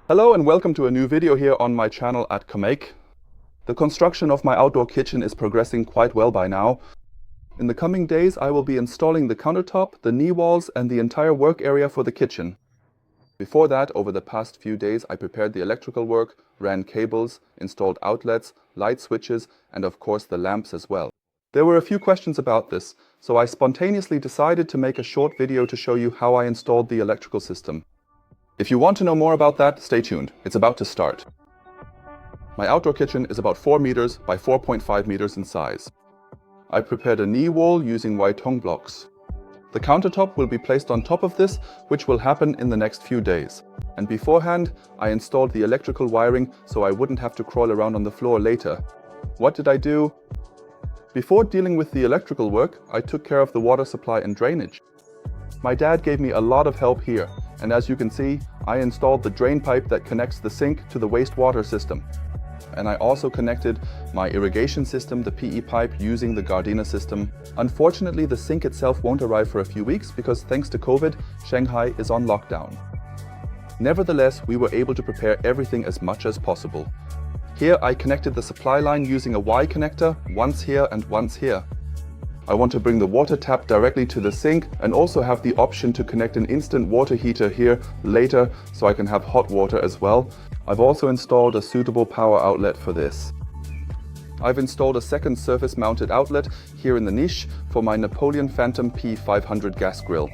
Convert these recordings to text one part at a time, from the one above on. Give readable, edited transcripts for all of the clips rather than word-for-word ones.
Hello and welcome to a new video here on my channel at commaik. The construction of my outdoor kitchen is progressing quite well by now. In the coming days I will be installing the countertop, the knee walls and the entire work area for the kitchen. Before that, over the past few days I prepared the electrical work, ran cables, installed outlets, light switches and of course the lamps as well. There were a few questions about this, so I spontaneously decided to make a short video to show you how I installed the electrical system. If you want to know more about that, stay tuned. It's about to start. My outdoor kitchen is about 4 meters by 4.5 meters in size. I prepared a knee wall using white hung blocks. The countertop will be placed on top of this, which will happen in the next few days. And beforehand, I installed the electrical wiring so I wouldn't have to crawl around on the floor later. What did I do? Before dealing with the electrical work, I took care of the water supply and drainage. My dad gave me a lot of help here, and as you can see, I installed the drain pipe that connects the sink to the wastewater system. And I also connected my irrigation system, the PE pipe, using the Gardena system. Unfortunately, the sink itself won't arrive for a few weeks because thanks to COVID, Shanghai is on lockdown. Nevertheless, we were able to prepare everything as much as possible. Here I connected the supply line using a Y connector, once here and once here. I want to bring the water tap directly to the sink and also have the option to connect an instant water heater here later so I can have hot water as well. I've also installed a suitable power outlet for this. I've installed a second surface mounted outlet here in the niche for my Napoleon Phantom P500 gas grill.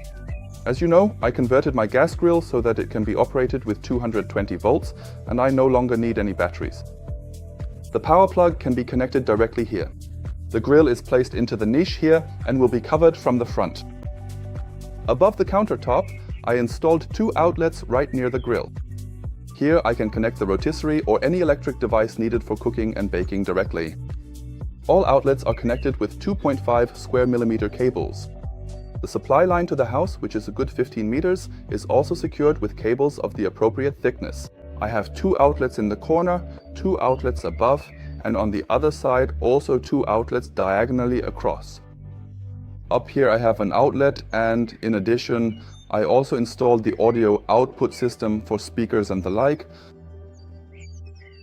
As you know, I converted my gas grill so that it can be operated with 220 volts and I no longer need any batteries. The power plug can be connected directly here. The grill is placed into the niche here and will be covered from the front. Above the countertop, I installed 2 outlets right near the grill. Here I can connect the rotisserie or any electric device needed for cooking and baking directly. All outlets are connected with 2.5 square millimeter cables. The supply line to the house, which is a good 15 meters, is also secured with cables of the appropriate thickness. I have 2 outlets in the corner, 2 outlets above, and on the other side also 2 outlets diagonally across. Up here I have an outlet, and in addition I also installed the audio output system for speakers and the like.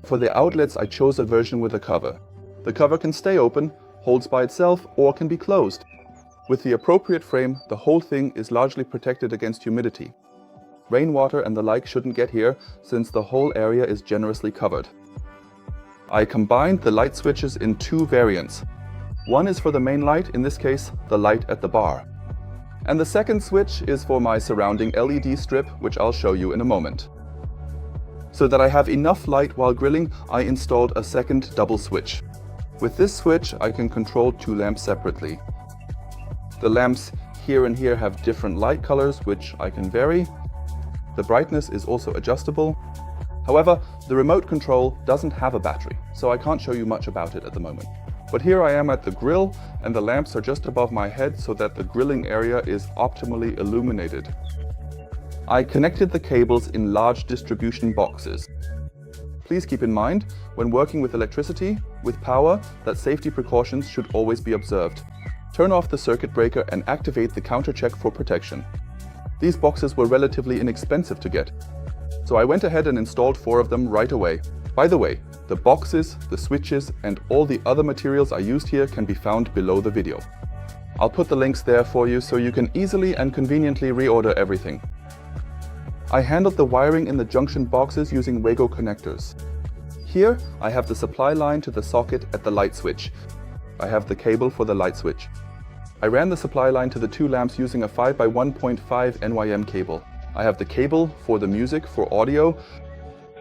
For the outlets I chose a version with a cover. The cover can stay open, holds by itself, or can be closed. With the appropriate frame, the whole thing is largely protected against humidity. Rainwater and the like shouldn't get here, since the whole area is generously covered. I combined the light switches in 2 variants. One is for the main light, in this case, the light at the bar. And the second switch is for my surrounding LED strip, which I'll show you in a moment. So that I have enough light while grilling, I installed a second double switch. With this switch, I can control 2 lamps separately. The lamps here and here have different light colors, which I can vary. The brightness is also adjustable. However, the remote control doesn't have a battery, so I can't show you much about it at the moment. But here I am at the grill, and the lamps are just above my head so that the grilling area is optimally illuminated. I connected the cables in large distribution boxes. Please keep in mind, when working with electricity, with power, that safety precautions should always be observed. Turn off the circuit breaker and activate the counter check for protection. These boxes were relatively inexpensive to get, so I went ahead and installed 4 of them right away. By the way, the boxes, the switches and all the other materials I used here can be found below the video. I'll put the links there for you so you can easily and conveniently reorder everything. I handled the wiring in the junction boxes using Wago connectors. Here I have the supply line to the socket at the light switch. I have the cable for the light switch. I ran the supply line to the 2 lamps using a 5 by 1.5 NYM cable. I have the cable for the music for audio,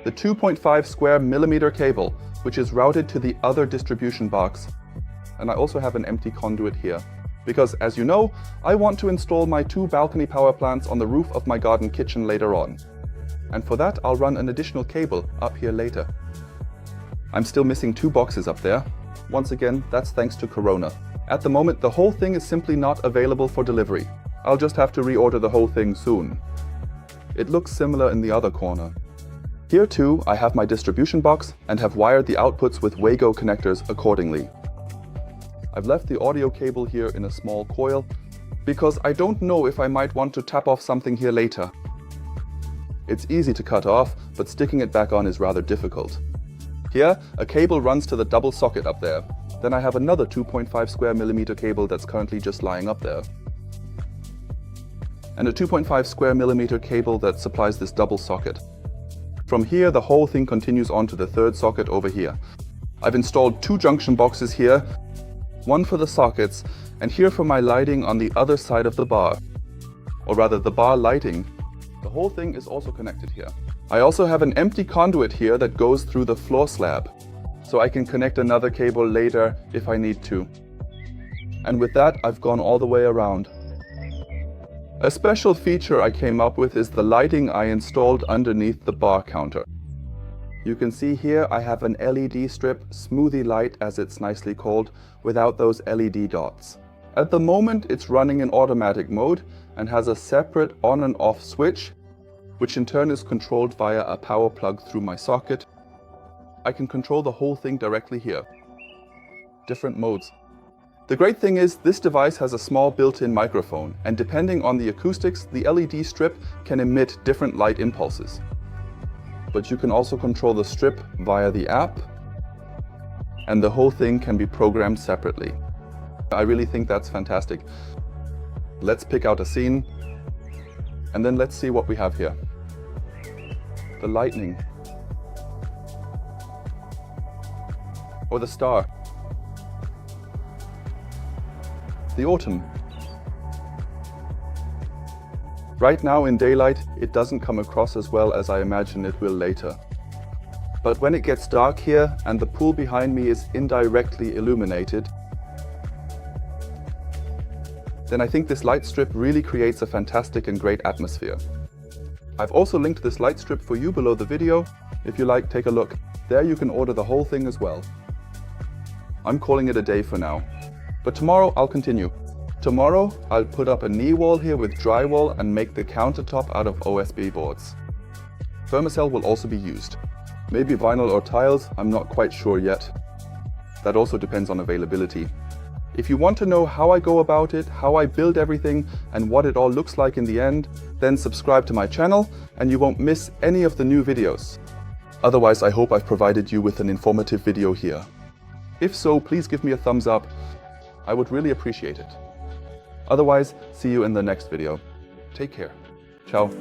the 2.5 square millimeter cable, which is routed to the other distribution box. And I also have an empty conduit here. Because as you know, I want to install my 2 balcony power plants on the roof of my garden kitchen later on. And for that I'll run an additional cable up here later. I'm still missing 2 boxes up there. Once again, that's thanks to Corona. At the moment, the whole thing is simply not available for delivery. I'll just have to reorder the whole thing soon. It looks similar in the other corner. Here too, I have my distribution box and have wired the outputs with Wago connectors accordingly. I've left the audio cable here in a small coil because I don't know if I might want to tap off something here later. It's easy to cut off, but sticking it back on is rather difficult. Here, a cable runs to the double socket up there. Then I have another 2.5 square millimeter cable that's currently just lying up there. And a 2.5 square millimeter cable that supplies this double socket. From here, the whole thing continues on to the third socket over here. I've installed 2 junction boxes here, one for the sockets, and here for my lighting on the other side of the bar. Or rather, the bar lighting. The whole thing is also connected here. I also have an empty conduit here that goes through the floor slab, so I can connect another cable later if I need to. And with that, I've gone all the way around. A special feature I came up with is the lighting I installed underneath the bar counter. You can see here I have an LED strip, smoothie light as it's nicely called, without those LED dots. At the moment it's running in automatic mode and has a separate on and off switch, which in turn is controlled via a power plug through my socket. I can control the whole thing directly here. Different modes. The great thing is this device has a small built-in microphone, and depending on the acoustics, the LED strip can emit different light impulses. But you can also control the strip via the app, and the whole thing can be programmed separately. I really think that's fantastic. Let's pick out a scene, and then let's see what we have here. The lightning. Or the star. The autumn. Right now in daylight, it doesn't come across as well as I imagine it will later. But when it gets dark here and the pool behind me is indirectly illuminated, then I think this light strip really creates a fantastic and great atmosphere. I've also linked this light strip for you below the video. If you like, take a look. There you can order the whole thing as well. I'm calling it a day for now. But tomorrow I'll continue. Tomorrow I'll put up a knee wall here with drywall and make the countertop out of OSB boards. Thermocell will also be used. Maybe vinyl or tiles, I'm not quite sure yet. That also depends on availability. If you want to know how I go about it, how I build everything and what it all looks like in the end, then subscribe to my channel and you won't miss any of the new videos. Otherwise, I hope I've provided you with an informative video here. If so, please give me a thumbs up. I would really appreciate it. Otherwise, see you in the next video. Take care. Ciao.